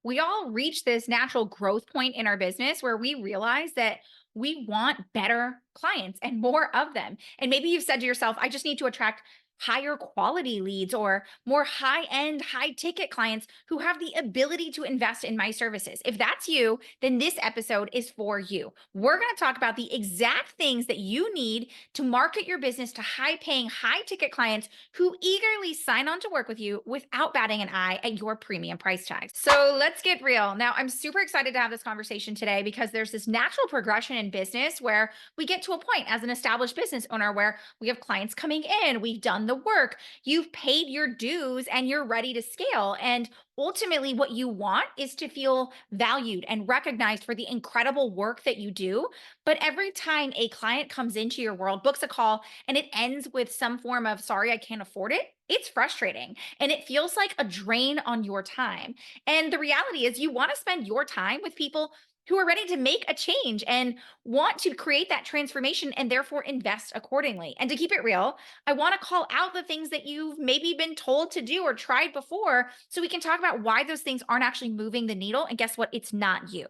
we all reach this natural growth point in our business where we realize that we want better clients and more of them. And maybe you've said to yourself, I just need to attract higher quality leads or more high end, high ticket clients who have the ability to invest in my services. If that's you, then this episode is for you. We're going to talk about the exact things that you need to market your business to high paying, high ticket clients who eagerly sign on to work with you without batting an eye at your premium price tags. So let's get real. Now, I'm super excited to have this conversation today because there's this natural progression in business where we get to a point as an established business owner where we have clients coming in, we've done the work, you've paid your dues, and you're ready to scale. And ultimately, what you want is to feel valued and recognized for the incredible work that you do. But every time a client comes into your world, books a call, and it ends with some form of, sorry, I can't afford it, it's frustrating and it feels like a drain on your time. And the reality is, you want to spend your time with people who are ready to make a change and want to create that transformation and therefore invest accordingly. And to keep it real, I want to call out the things that you've maybe been told to do or tried before so we can talk about why those things aren't actually moving the needle. And guess what? It's not you.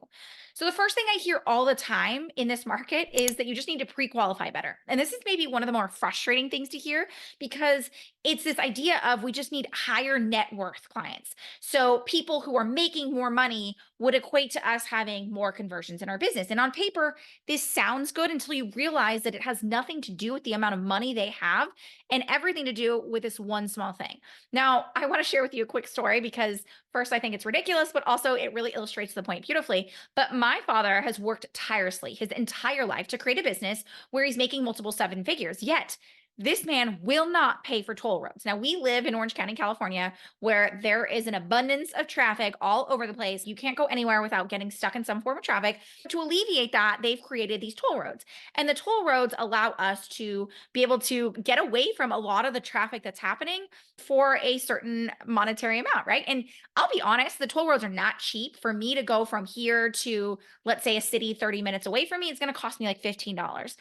So, the first thing I hear all the time in this market is that you just need to pre qualify better. And this is maybe one of the more frustrating things to hear because it's this idea of we just need higher net worth clients. So, people who are making more money would equate to us having more conversions in our business. And on paper, this sounds good until you realize that it has nothing to do with the amount of money they have and everything to do with this one small thing. Now, I want to share with you a quick story because first, I think it's ridiculous, but also it really illustrates the point beautifully. But my father has worked tirelessly his entire life to create a business where he's making multiple seven figures. Yet, this man will not pay for toll roads. Now, we live in Orange County, California, where there is an abundance of traffic all over the place. You can't go anywhere without getting stuck in some form of traffic. To alleviate that, they've created these toll roads. And the toll roads allow us to be able to get away from a lot of the traffic that's happening for a certain monetary amount, right? And I'll be honest, the toll roads are not cheap. For me to go from here to, let's say, a city 30 minutes away from me, it's going to cost me like $15.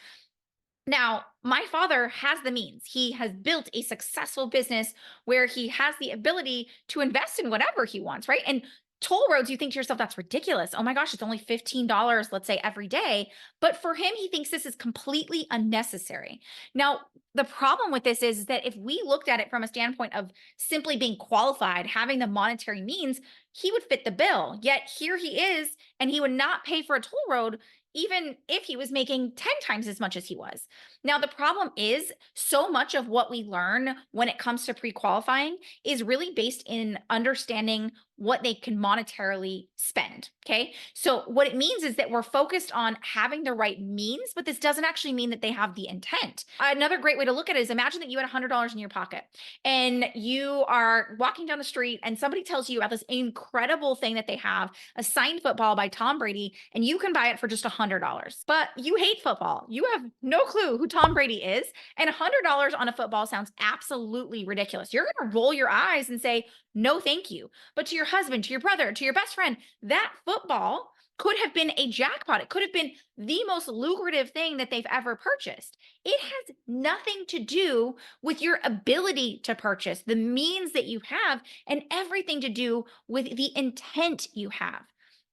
Now, my father has the means. He has built a successful business where he has the ability to invest in whatever he wants, right? And toll roads, you think to yourself, that's ridiculous. Oh my gosh, it's only $15, let's say, every day. But for him, he thinks this is completely unnecessary. Now, the problem with this is that if we looked at it from a standpoint of simply being qualified, having the monetary means, he would fit the bill. Yet here he is, and he would not pay for a toll road even if he was making 10 times as much as he was. Now, the problem is so much of what we learn when it comes to pre qualifying is really based in understanding what they can monetarily spend. Okay. So, what it means is that we're focused on having the right means, but this doesn't actually mean that they have the intent. Another great way to look at it is imagine that you had $100 in your pocket and you are walking down the street and somebody tells you about this incredible thing that they have, a signed football by Tom Brady, and you can buy it for just $100. But you hate football. You have no clue who Tom Brady is. And $100 on a football sounds absolutely ridiculous. You're going to roll your eyes and say, no, thank you. But to your husband, to your brother, to your best friend, that football could have been a jackpot. It could have been the most lucrative thing that they've ever purchased. It has nothing to do with your ability to purchase, the means that you have, and everything to do with the intent you have.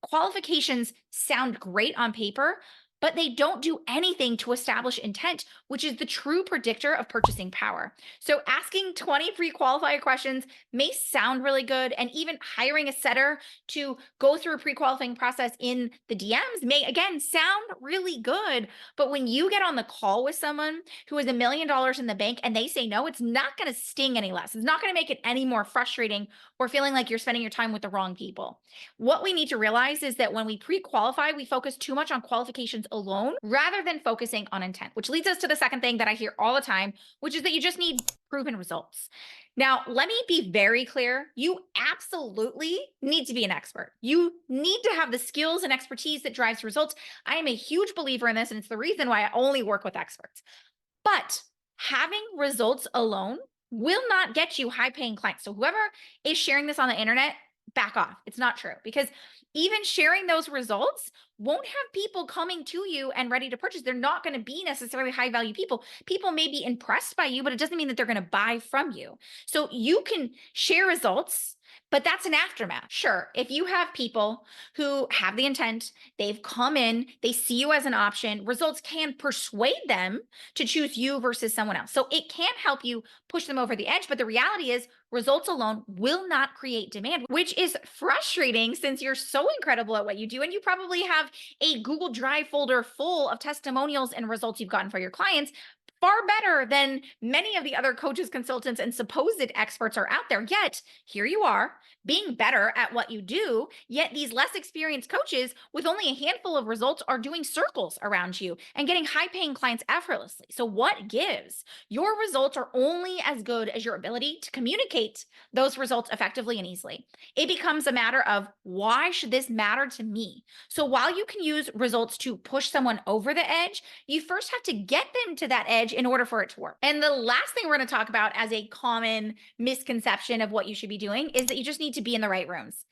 Qualifications sound great on paper, but they don't do anything to establish intent, which is the true predictor of purchasing power. So, asking 20 pre qualified questions may sound really good, and even hiring a setter to go through a pre qualifying process in the DMs may, again, sound really good. But when you get on the call with someone who has $1 million in the bank and they say no, it's not going to sting any less. It's not going to make it any more frustrating or feeling like you're spending your time with the wrong people. What we need to realize is that when we pre qualify, we focus too much on qualifications alone rather than focusing on intent, which leads us to the second thing that I hear all the time, which is that you just need proven results. Now, let me be very clear. You absolutely need to be an expert. You need to have the skills and expertise that drives results. I am a huge believer in this, and it's the reason why I only work with experts. But having results alone will not get you high paying clients. So, whoever is sharing this on the internet, back off. It's not true because even sharing those results won't have people coming to you and ready to purchase. They're not going to be necessarily high value people. People may be impressed by you, but it doesn't mean that they're going to buy from you. So you can share results But that's an aftermath. Sure, if you have people who have the intent, they've come in, they see you as an option, results can persuade them to choose you versus someone else. So it can help you push them over the edge. But the reality is, results alone will not create demand, which is frustrating since you're so incredible at what you do. And you probably have a Google Drive folder full of testimonials and results you've gotten for your clients, far better than many of the other coaches, consultants, and supposed experts are out there. Yet here you are being better at what you do. Yet these less experienced coaches with only a handful of results are doing circles around you and getting high paying clients effortlessly. So what gives? Your results are only as good as your ability to communicate those results effectively and easily. It becomes a matter of, why should this matter to me? So while you can use results to push someone over the edge, you first have to get them to that edge in order for it to work. And the last thing we're going to talk about as a common misconception of what you should be doing is that you just need to be in the right rooms.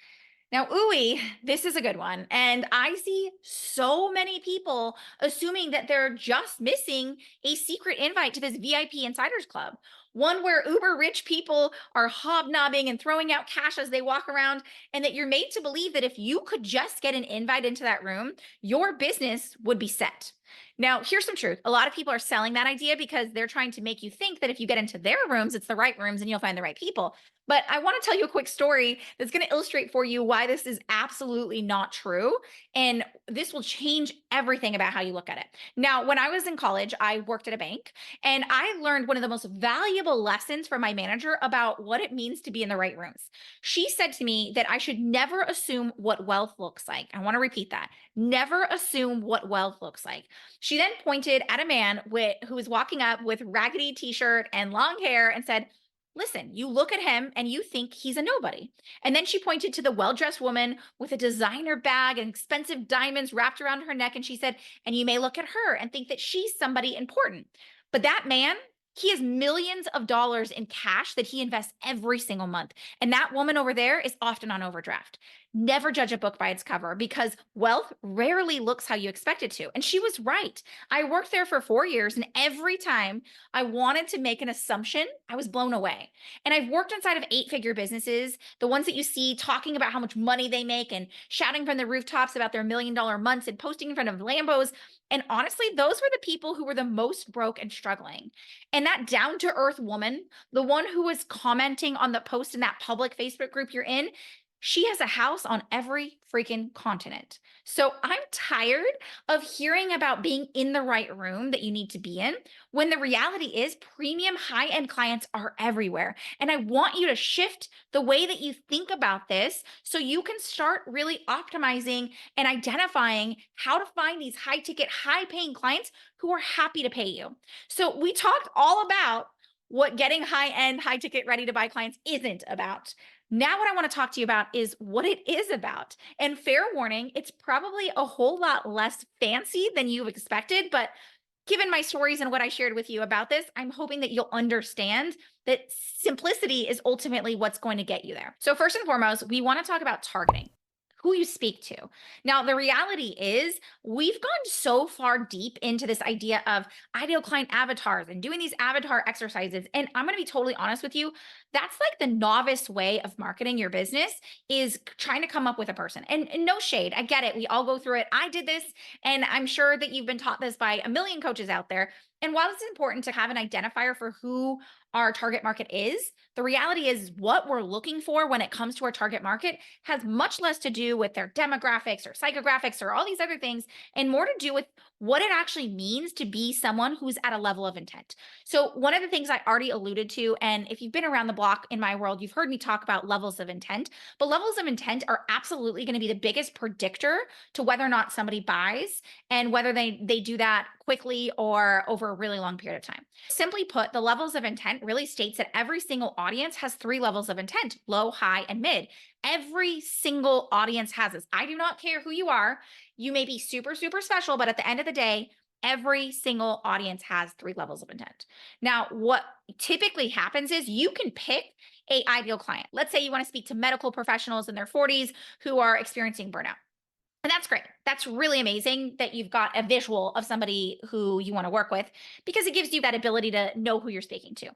Now, ooey, this is a good one. And I see so many people assuming that they're just missing a secret invite to this VIP Insiders Club, one where uber rich people are hobnobbing and throwing out cash as they walk around, and that you're made to believe that if you could just get an invite into that room, your business would be set. Now, here's some truth. A lot of people are selling that idea because they're trying to make you think that if you get into their rooms, it's the right rooms and you'll find the right people. But I want to tell you a quick story that's going to illustrate for you why this is absolutely not true. And this will change everything about how you look at it. Now, when I was in college, I worked at a bank, and I learned one of the most valuable lessons from my manager about what it means to be in the right rooms. She said to me that I should never assume what wealth looks like. I want to repeat that. Never assume what wealth looks like. She then pointed at a man who was walking up with raggedy t-shirt and long hair and said, "Listen, you look at him and you think he's a nobody." And then she pointed to the well-dressed woman with a designer bag and expensive diamonds wrapped around her neck. And she said, "And you may look at her and think that she's somebody important. But that man, he has millions of dollars in cash that he invests every single month. And that woman over there is often on overdraft." Never judge a book by its cover, because wealth rarely looks how you expect it to. And she was right. I worked there for 4 years, and every time I wanted to make an assumption, I was blown away. And I've worked inside of 8-figure businesses, the ones that you see talking about how much money they make and shouting from the rooftops about their $1 million months and posting in front of Lambos. And honestly, those were the people who were the most broke and struggling. And that down to earth woman, the one who was commenting on the post in that public Facebook group you're in, she has a house on every freaking continent. So I'm tired of hearing about being in the right room that you need to be in, when the reality is premium high-end clients are everywhere. And I want you to shift the way that you think about this so you can start really optimizing and identifying how to find these high ticket, high paying clients who are happy to pay you. So we talked all about what getting high end, high ticket, ready to buy clients isn't about. Now, what I want to talk to you about is what it is about. And fair warning, it's probably a whole lot less fancy than you expected. But given my stories and what I shared with you about this, I'm hoping that you'll understand that simplicity is ultimately what's going to get you there. So, first and foremost, we want to talk about targeting, who you speak to. Now, the reality is we've gone so far deep into this idea of ideal client avatars and doing these avatar exercises. And I'm going to be totally honest with you. That's like the novice way of marketing your business, is trying to come up with a person. And no shade, I get it. We all go through it. I did this, and I'm sure that you've been taught this by a million coaches out there. And while it's important to have an identifier for who our target market is, the reality is what we're looking for when it comes to our target market has much less to do with their demographics or psychographics or all these other things, and more to do with what it actually means to be someone who's at a level of intent. So one of the things I already alluded to, and if you've been around the block in my world, you've heard me talk about levels of intent, but levels of intent are absolutely going to be the biggest predictor to whether or not somebody buys, and whether they do that quickly or over a really long period of time. Simply put, the levels of intent really states that every single audience has 3 levels of intent: low, high, and mid. Every single audience has this. I do not care who you are. You may be super, super special, but at the end of the day, every single audience has 3 levels of intent. Now, what typically happens is you can pick a ideal client. Let's say you want to speak to medical professionals in their 40s who are experiencing burnout. And that's great. That's really amazing that you've got a visual of somebody who you want to work with, because it gives you that ability to know who you're speaking to.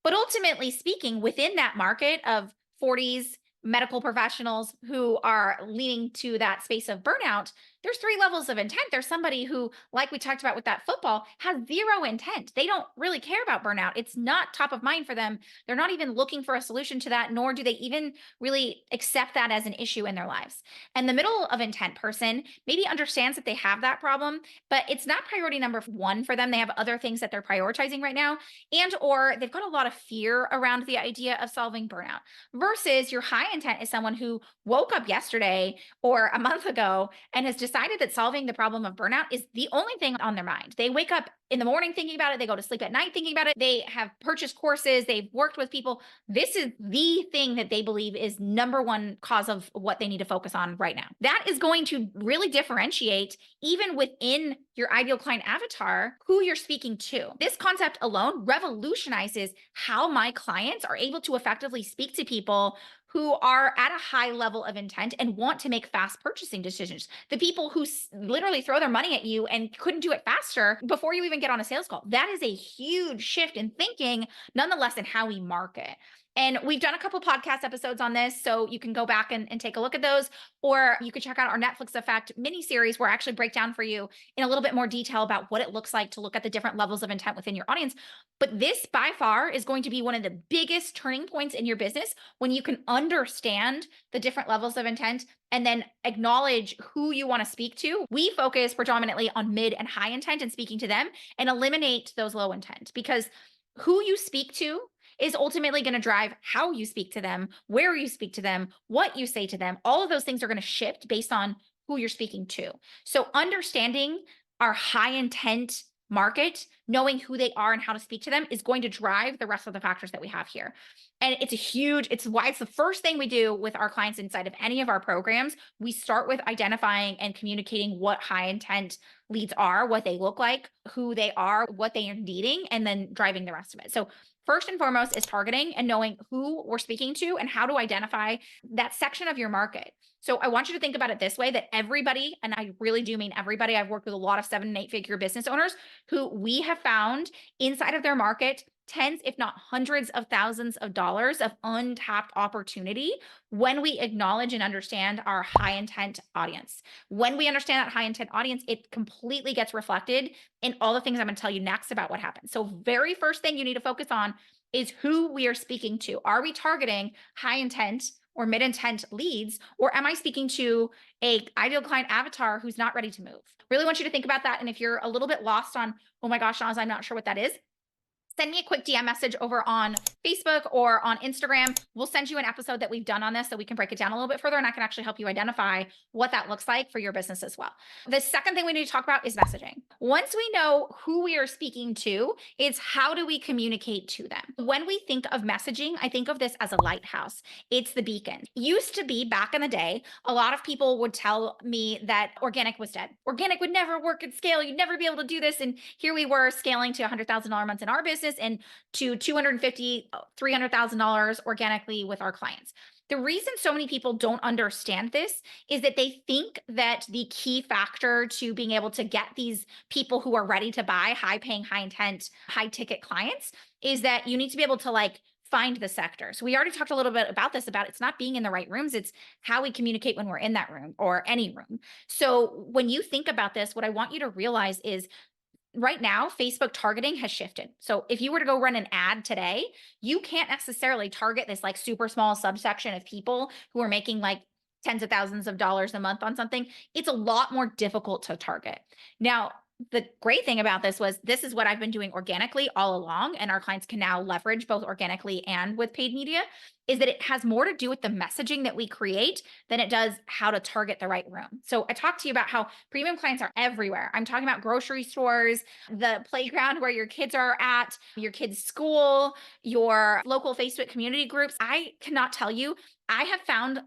But ultimately speaking, within that market of 40s, medical professionals who are leaning to that space of burnout, there's three levels of intent. There's somebody who, like we talked about with that football, has zero intent. They don't really care about burnout. It's not top of mind for them. They're not even looking for a solution to that, nor do they even really accept that as an issue in their lives. And the middle of intent person maybe understands that they have that problem, but it's not priority number one for them. They have other things that they're prioritizing right now, and or they've got a lot of fear around the idea of solving burnout. Versus your high intent is someone who woke up yesterday or a month ago and has decided that solving the problem of burnout is the only thing on their mind. They wake up in the morning thinking about it, they go to sleep at night thinking about it, they have purchased courses, they've worked with people. This is the thing that they believe is number one cause of what they need to focus on right now. That is going to really differentiate, even within your ideal client avatar, who you're speaking to. This concept alone revolutionizes how my clients are able to effectively speak to people who are at a high level of intent and want to make fast purchasing decisions. The people who literally throw their money at you and couldn't do it faster before you even get on a sales call. That is a huge shift in thinking, nonetheless, in how we market. And we've done a couple podcast episodes on this, so you can go back and take a look at those, or you could check out our Netflix Effect mini series where I actually break down for you in a little bit more detail about what it looks like to look at the different levels of intent within your audience. But this by far is going to be one of the biggest turning points in your business when you can understand the different levels of intent and then acknowledge who you want to speak to. We focus predominantly on mid and high intent and speaking to them, and eliminate those low intent, because who you speak to is ultimately going to drive how you speak to them, where you speak to them, what you say to them. All of those things are going to shift based on who you're speaking to. So understanding our high intent market, knowing who they are and how to speak to them, is going to drive the rest of the factors that we have here. And it's why it's the first thing we do with our clients inside of any of our programs. We start with identifying and communicating what high intent leads are, what they look like, who they are, what they are needing, and then driving the rest of it. So first and foremost is targeting and knowing who we're speaking to and how to identify that section of your market. So I want you to think about it this way, that everybody, and I really do mean everybody, I've worked with a lot of 7 and 8 figure business owners who we have found inside of their market tens, if not hundreds of thousands of dollars of untapped opportunity when we acknowledge and understand our high intent audience. When we understand that high intent audience, it completely gets reflected in all the things I'm going to tell you next about what happens. So very first thing you need to focus on is who we are speaking to. Are we targeting high intent or mid intent leads, or am I speaking to a ideal client avatar who's not ready to move? Really want you to think about that. And if you're a little bit lost on, oh my gosh, Naz, I'm not sure what that is, send me a quick DM message over on Facebook or on Instagram. We'll send you an episode that we've done on this so we can break it down a little bit further, and I can actually help you identify what that looks like for your business as well. The second thing we need to talk about is messaging. Once we know who we are speaking to, it's how do we communicate to them? When we think of messaging, I think of this as a lighthouse. It's the beacon. Used to be back in the day, a lot of people would tell me that organic was dead. Organic would never work at scale. You'd never be able to do this. And here we were scaling to $100,000 months in our business and to $250,000, $300,000 organically with our clients. The reason so many people don't understand this is that they think that the key factor to being able to get these people who are ready to buy, high paying, high intent, high ticket clients is that you need to be able to find the sector. So we already talked a little bit about this, about it's not being in the right rooms, it's how we communicate when we're in that room or any room. So when you think about this, what I want you to realize is right now, Facebook targeting has shifted. So if you were to go run an ad today, you can't necessarily target this super small subsection of people who are making tens of thousands of dollars a month on something. It's a lot more difficult to target. Now, the great thing about this is what I've been doing organically all along, and our clients can now leverage both organically and with paid media, is that it has more to do with the messaging that we create than it does how to target the right room. So I talked to you about how premium clients are everywhere. I'm talking about grocery stores, the playground where your kids are at, your kids' school, your local Facebook community groups. I cannot tell you, I have found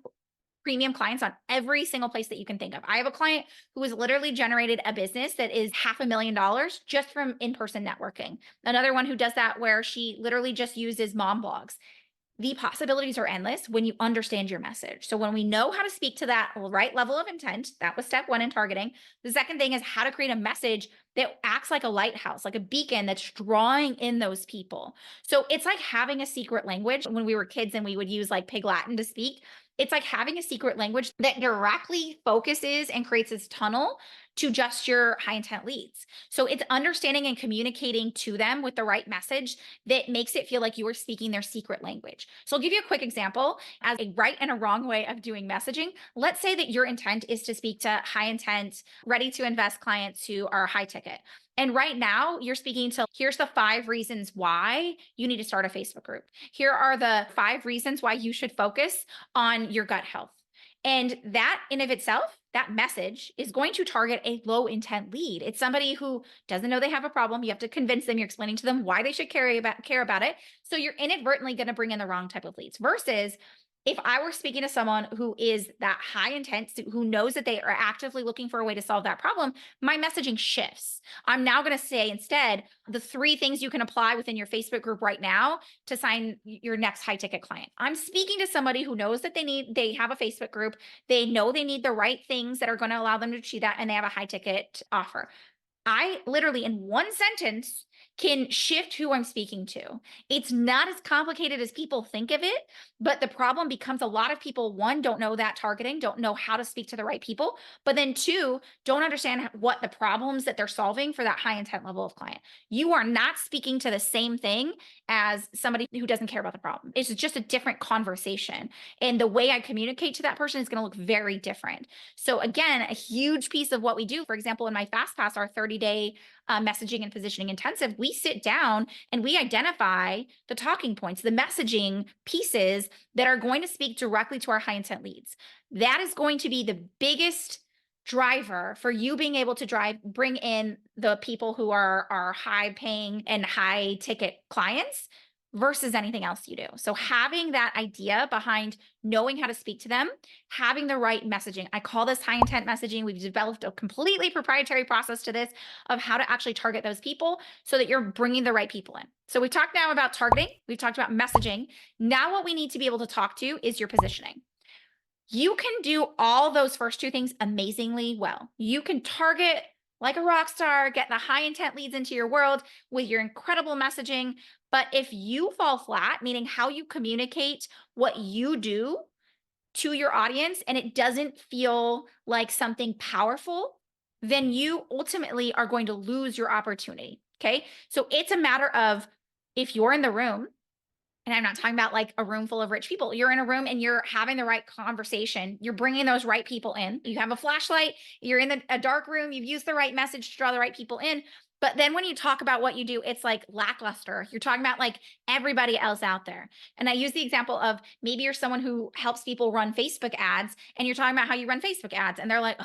premium clients on every single place that you can think of. I have a client who has literally generated a business that is $500,000 just from in-person networking. Another one who does that where she literally just uses mom blogs. The possibilities are endless when you understand your message. So when we know how to speak to that right level of intent, that was step one in targeting. The second thing is how to create a message that acts like a lighthouse, like a beacon that's drawing in those people. So it's like having a secret language. When we were kids and we would use Pig Latin to speak, It's like having a secret language that directly focuses and creates this tunnel to just your high intent leads. So it's understanding and communicating to them with the right message that makes it feel like you are speaking their secret language. So I'll give you a quick example as a right and a wrong way of doing messaging. Let's say that your intent is to speak to high intent, ready to invest clients who are high ticket. And right now, you're speaking to here's the 5 reasons why you need to start a Facebook group. Here are the 5 reasons why you should focus on your gut health. And that in of itself, that message is going to target a low intent lead. It's somebody who doesn't know they have a problem. You have to convince them, you're explaining to them why they should care about it. So you're inadvertently going to bring in the wrong type of leads versus if I were speaking to someone who is that high intent, who knows that they are actively looking for a way to solve that problem, my messaging shifts. I'm now going to say instead the 3 things you can apply within your Facebook group right now to sign your next high ticket client. I'm speaking to somebody who knows that they have a Facebook group. They know they need the right things that are going to allow them to achieve that, and they have a high ticket offer. I literally, in one sentence, can shift who I'm speaking to. It's not as complicated as people think of it, but the problem becomes a lot of people, one, don't know that targeting, don't know how to speak to the right people, but then two, don't understand what the problems that they're solving for that high intent level of client. You are not speaking to the same thing as somebody who doesn't care about the problem. It's just a different conversation. And the way I communicate to that person is going to look very different. So again, a huge piece of what we do, for example, in my Fast Pass, our 30-day messaging and positioning intensive, we sit down and we identify the talking points, the messaging pieces that are going to speak directly to our high intent leads. That is going to be the biggest driver for you being able to bring in the people who are high paying and high ticket clients versus anything else you do. So having that idea behind knowing how to speak to them, having the right messaging. I call this high intent messaging. We've developed a completely proprietary process to this of how to actually target those people so that you're bringing the right people in. So we've talked now about targeting. We've talked about messaging. Now what we need to be able to talk to is your positioning. You can do all those first 2 things amazingly well. You can target like a rock star, get the high intent leads into your world with your incredible messaging. But if you fall flat, meaning how you communicate what you do to your audience and it doesn't feel like something powerful, then you ultimately are going to lose your opportunity. Okay. So it's a matter of if you're in the room, and I'm not talking about like a room full of rich people. You're in a room and you're having the right conversation. You're bringing those right people in. You have a flashlight. You're in a dark room. You've used the right message to draw the right people in. But then when you talk about what you do, it's like lackluster. You're talking about like everybody else out there. And I use the example of maybe you're someone who helps people run Facebook ads and you're talking about how you run Facebook ads. And they're like,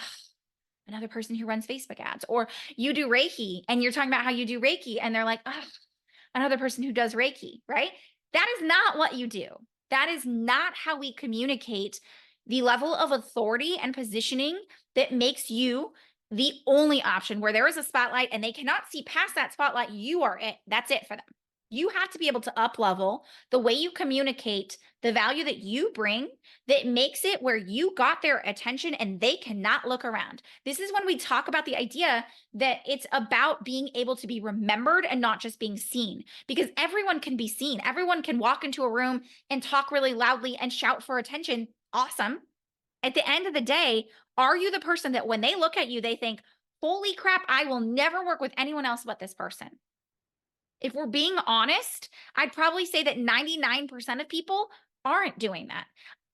another person who runs Facebook ads. Or you do Reiki and you're talking about how you do Reiki. And they're like, another person who does Reiki, right? That is not what you do. That is not how we communicate the level of authority and positioning that makes you the only option where there is a spotlight and they cannot see past that spotlight. You are it. That's it for them. You have to be able to up level the way you communicate the value that you bring that makes it where you got their attention and they cannot look around. This is when we talk about the idea that it's about being able to be remembered and not just being seen, because everyone can be seen. Everyone can walk into a room and talk really loudly and shout for attention. Awesome. At the end of the day, are you the person that when they look at you, they think, holy crap, I will never work with anyone else but this person? If we're being honest, I'd probably say that 99% of people aren't doing that.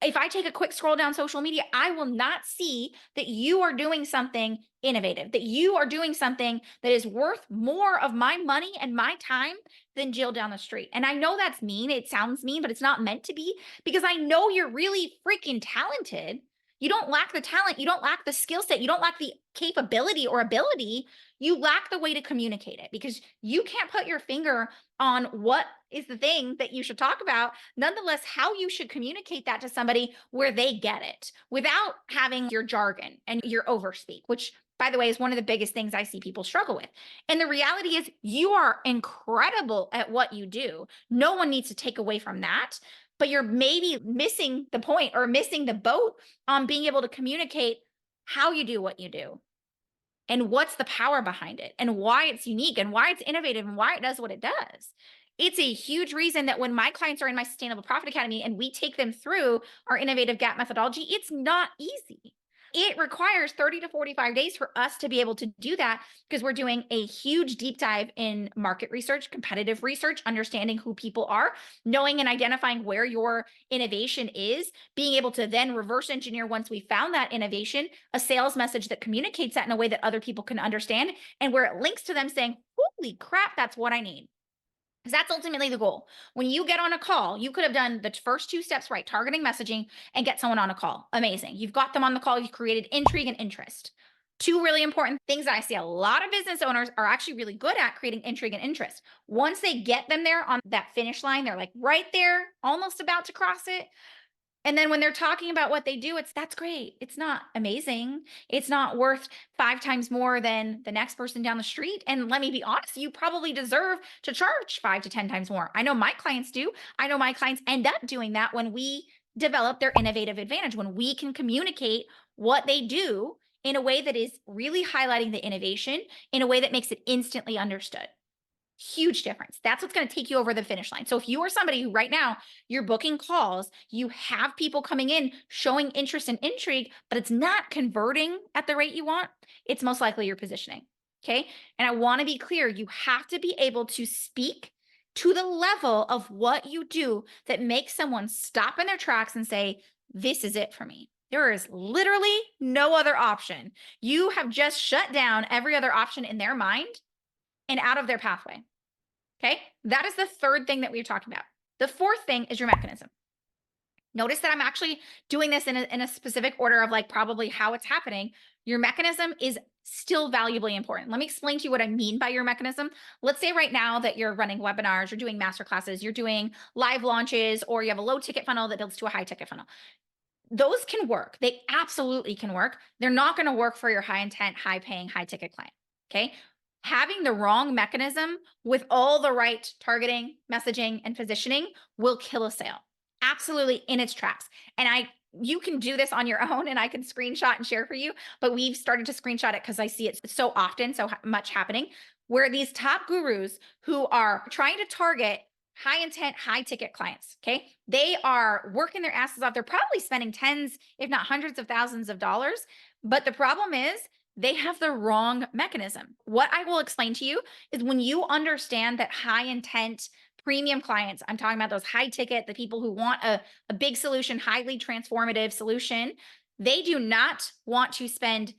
If I take a quick scroll down social media, I will not see that you are doing something innovative, that you are doing something that is worth more of my money and my time than Jill down the street. And I know that's mean. It sounds mean, but it's not meant to be because I know you're really freaking talented. You don't lack the talent. You don't lack the skill set. You don't lack the capability or ability. You lack the way to communicate it because you can't put your finger on what is the thing that you should talk about. Nonetheless, how you should communicate that to somebody where they get it without having your jargon and your overspeak, which by the way, is one of the biggest things I see people struggle with. And the reality is you are incredible at what you do. No one needs to take away from that, but you're maybe missing the point or missing the boat on being able to communicate how you do what you do and what's the power behind it and why it's unique and why it's innovative and why it does what it does. It's a huge reason that when my clients are in my Sustainable Profit Academy and we take them through our innovative gap methodology, it's not easy. It requires 30 to 45 days for us to be able to do that because we're doing a huge deep dive in market research, competitive research, understanding who people are, knowing and identifying where your innovation is, being able to then reverse engineer once we found that innovation, a sales message that communicates that in a way that other people can understand, and where it links to them saying, holy crap, that's what I need. Because that's ultimately the goal. When you get on a call, you could have done the first two steps right, targeting messaging and get someone on a call. Amazing. You've got them on the call, you've created intrigue and interest. Two really important things that I see a lot of business owners are actually really good at creating intrigue and interest. Once they get them there on that finish line, they're like right there, almost about to cross it. And then when they're talking about what they do, that's great. It's not amazing. It's not worth 5 times more than the next person down the street. And let me be honest, you probably deserve to charge 5 to 10 times more. I know my clients do. I know my clients end up doing that when we develop their innovative advantage, when we can communicate what they do in a way that is really highlighting the innovation in a way that makes it instantly understood. Huge difference. That's what's going to take you over the finish line. So if you are somebody who right now you're booking calls, you have people coming in showing interest and intrigue, but it's not converting at the rate you want, it's most likely your positioning. Okay. And I want to be clear, you have to be able to speak to the level of what you do that makes someone stop in their tracks and say, this is it for me. There is literally no other option. You have just shut down every other option in their mind and out of their pathway. Okay. That is the third thing that we've talked about. The fourth thing is your mechanism. Notice that I'm actually doing this in a specific order of like probably how it's happening. Your mechanism is still valuably important. Let me explain to you what I mean by your mechanism. Let's say right now that you're running webinars, you're doing masterclasses, you're doing live launches, or you have a low ticket funnel that builds to a high ticket funnel. Those can work. They absolutely can work. They're not going to work for your high intent, high paying, high ticket client. Okay. Having the wrong mechanism with all the right targeting, messaging, and positioning will kill a sale. Absolutely in its tracks. And you can do this on your own and I can screenshot and share for you, but we've started to screenshot it because I see it so often, so much happening, where these top gurus who are trying to target high intent, high ticket clients, okay? They are working their asses off. They're probably spending tens, if not hundreds of thousands of dollars. But the problem is they have the wrong mechanism. What I will explain to you is when you understand that high intent premium clients, I'm talking about those high ticket, the people who want a big solution, highly transformative solution, they do not want to spend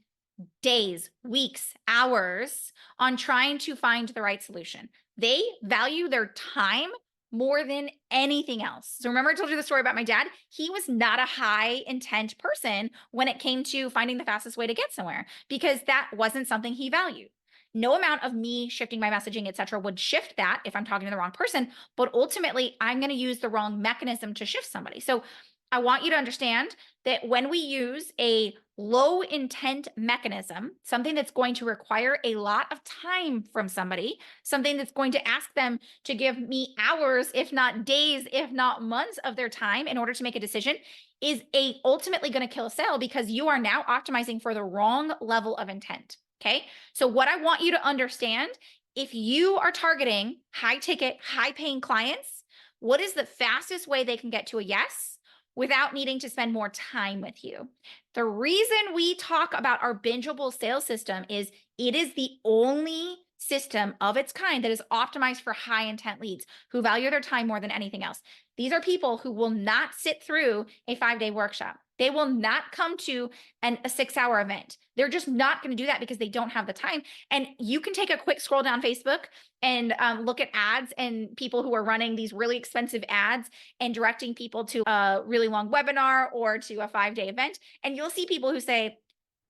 days, weeks, hours on trying to find the right solution. They value their time more than anything else. So remember I told you the story about my dad? He was not a high intent person when it came to finding the fastest way to get somewhere because that wasn't something he valued. No amount of me shifting my messaging, etc., would shift that if I'm talking to the wrong person, but ultimately I'm going to use the wrong mechanism to shift somebody. So I want you to understand that when we use a low intent mechanism, something that's going to require a lot of time from somebody, something that's going to ask them to give me hours, if not days, if not months of their time in order to make a decision, is ultimately going to kill a sale because you are now optimizing for the wrong level of intent. Okay. So what I want you to understand, if you are targeting high ticket, high paying clients, what is the fastest way they can get to a yes without needing to spend more time with you? The reason we talk about our bingeable sales system is it is the only system of its kind that is optimized for high intent leads who value their time more than anything else. These are people who will not sit through a 5-day workshop. They will not come to a 6-hour event. They're just not going to do that because they don't have the time. And you can take a quick scroll down Facebook and look at ads and people who are running these really expensive ads and directing people to a really long webinar or to a 5-day event. And you'll see people who say,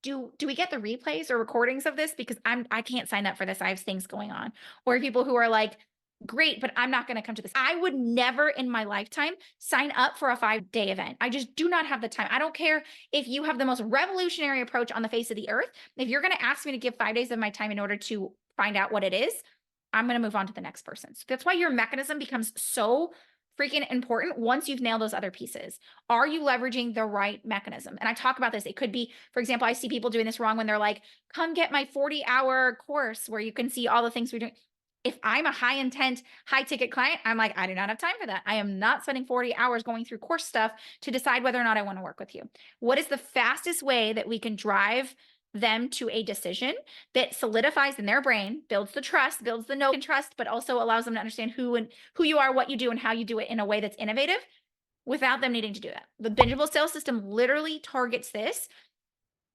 do we get the replays or recordings of this? Because I can't sign up for this. I have things going on. Or people who are like, great, but I'm not going to come to this. I would never in my lifetime sign up for a 5-day event. I just do not have the time. I don't care if you have the most revolutionary approach on the face of the earth. If you're going to ask me to give 5 days of my time in order to find out what it is, I'm going to move on to the next person. So that's why your mechanism becomes so freaking important once you've nailed those other pieces. Are you leveraging the right mechanism? And I talk about this. It could be, for example, I see people doing this wrong when they're like, come get my 40-hour course where you can see all the things we're doing. If I'm a high intent, high ticket client, I'm like, I do not have time for that. I am not spending 40 hours going through course stuff to decide whether or not I want to work with you. What is the fastest way that we can drive them to a decision that solidifies in their brain, builds the trust, builds the know and trust, but also allows them to understand who you are, what you do, and how you do it in a way that's innovative without them needing to do that. The bingeable sales system literally targets this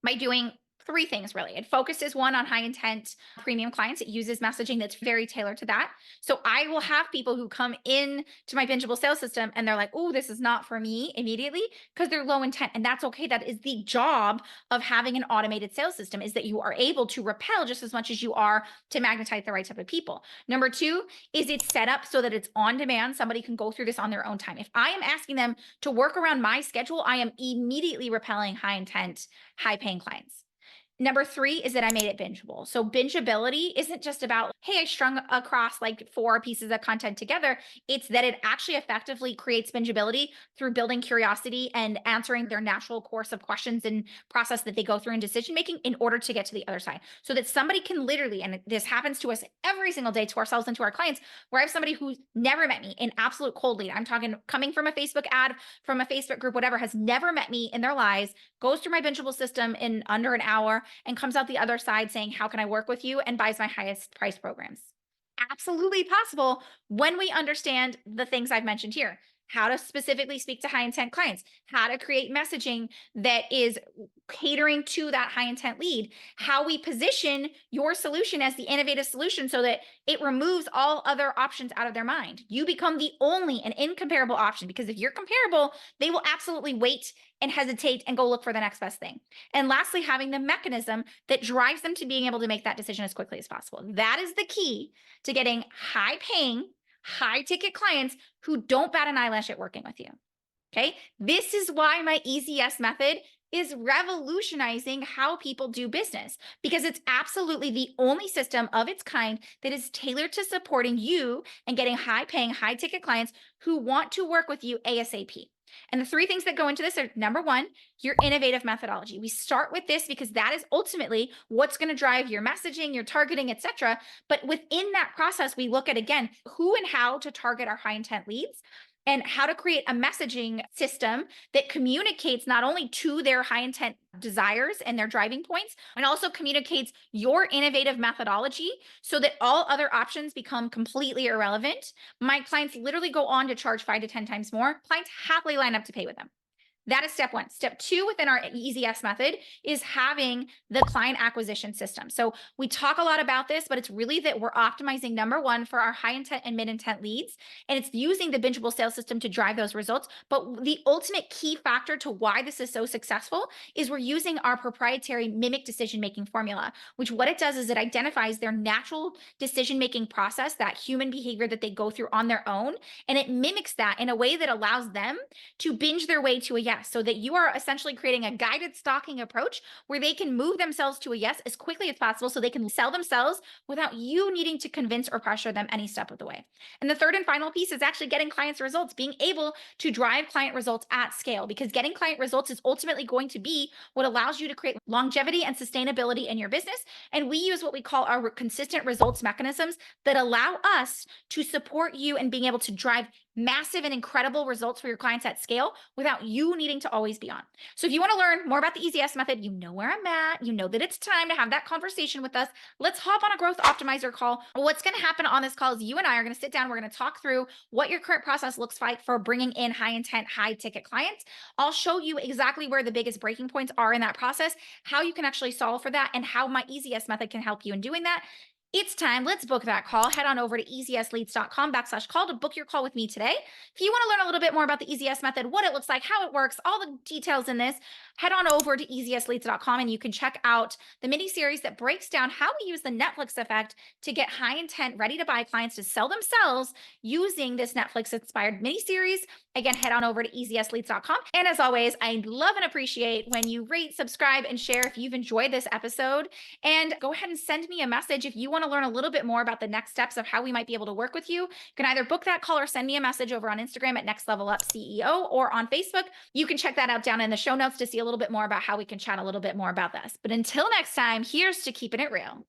by doing three things really. It focuses one on high intent premium clients. It uses messaging that's very tailored to that. So I will have people who come in to my bingeable sales system and they're like, oh, this is not for me immediately because they're low intent. And that's okay. That is the job of having an automated sales system is that you are able to repel just as much as you are to magnetize the right type of people. Number two is it's set up so that it's on demand. Somebody can go through this on their own time. If I am asking them to work around my schedule, I am immediately repelling high intent, high paying clients. Number three is that I made it bingeable. So bingeability isn't just about, hey, I strung across like 4 pieces of content together. It's that it actually effectively creates bingeability through building curiosity and answering their natural course of questions and process that they go through in decision making in order to get to the other side. So that somebody can literally, and this happens to us every single day to ourselves and to our clients, where I have somebody who's never met me, an absolute cold lead. I'm talking coming from a Facebook ad, from a Facebook group, whatever, has never met me in their lives, goes through my bingeable system in under an hour and comes out the other side saying, how can I work with you? And buys my highest price programs. Absolutely possible when we understand the things I've mentioned here. How to specifically speak to high intent clients, how to create messaging that is catering to that high intent lead, how we position your solution as the innovative solution so that it removes all other options out of their mind. You become the only and incomparable option because if you're comparable, they will absolutely wait and hesitate and go look for the next best thing. And lastly, having the mechanism that drives them to being able to make that decision as quickly as possible. That is the key to getting high paying, high ticket clients who don't bat an eyelash at working with you. Okay. This is why my easy yes method is revolutionizing how people do business because it's absolutely the only system of its kind that is tailored to supporting you and getting high paying, high ticket clients who want to work with you ASAP. And the three things that go into this are number one, your innovative methodology. We start with this because that is ultimately what's going to drive your messaging, your targeting, etc. But within that process, we look at again who and how to target our high intent leads and how to create a messaging system that communicates not only to their high intent desires and their driving points, and also communicates your innovative methodology so that all other options become completely irrelevant. My clients literally go on to charge 5 to 10 times more. Clients happily line up to pay with them. That is step one. Step two within our easy yes method is having the client acquisition system. So we talk a lot about this, but it's really that we're optimizing number one for our high intent and mid intent leads. And it's using the bingeable sales system to drive those results. But the ultimate key factor to why this is so successful is we're using our proprietary mimic decision making formula, which what it does is it identifies their natural decision making process, that human behavior that they go through on their own. And it mimics that in a way that allows them to binge their way to a yes, so that you are essentially creating a guided stalking approach where they can move themselves to a yes as quickly as possible so they can sell themselves without you needing to convince or pressure them any step of the way. And the third and final piece is actually getting clients results, being able to drive client results at scale, because getting client results is ultimately going to be what allows you to create longevity and sustainability in your business. And we use what we call our consistent results mechanisms that allow us to support you in being able to drive massive and incredible results for your clients at scale without you needing to always be on. So if you want to learn more about the Easy Yes method, you know where I'm at, you know that it's time to have that conversation with us. Let's hop on a growth optimizer call. What's going to happen on this call is you and I are going to sit down. We're going to talk through what your current process looks like for bringing in high intent, high ticket clients. I'll show you exactly where the biggest breaking points are in that process, how you can actually solve for that, and how my Easy Yes method can help you in doing that. It's time. Let's book that call. Head on over to easyesleads.com/call to book your call with me today. If you want to learn a little bit more about the Easy Yes method, what it looks like, how it works, all the details in this, head on over to easyesleads.com and you can check out the mini series that breaks down how we use the Netflix effect to get high intent, ready to buy clients to sell themselves using this Netflix inspired mini series. Again, head on over to easyesleads.com. And as always, I love and appreciate when you rate, subscribe, and share if you've enjoyed this episode. And go ahead and send me a message if you want to learn a little bit more about the next steps of how we might be able to work with you. You can either book that call or send me a message over on Instagram at Next Level Up CEO or on Facebook. You can check that out down in the show notes to see a little bit more about how we can chat a little bit more about this. But until next time, here's to keeping it real.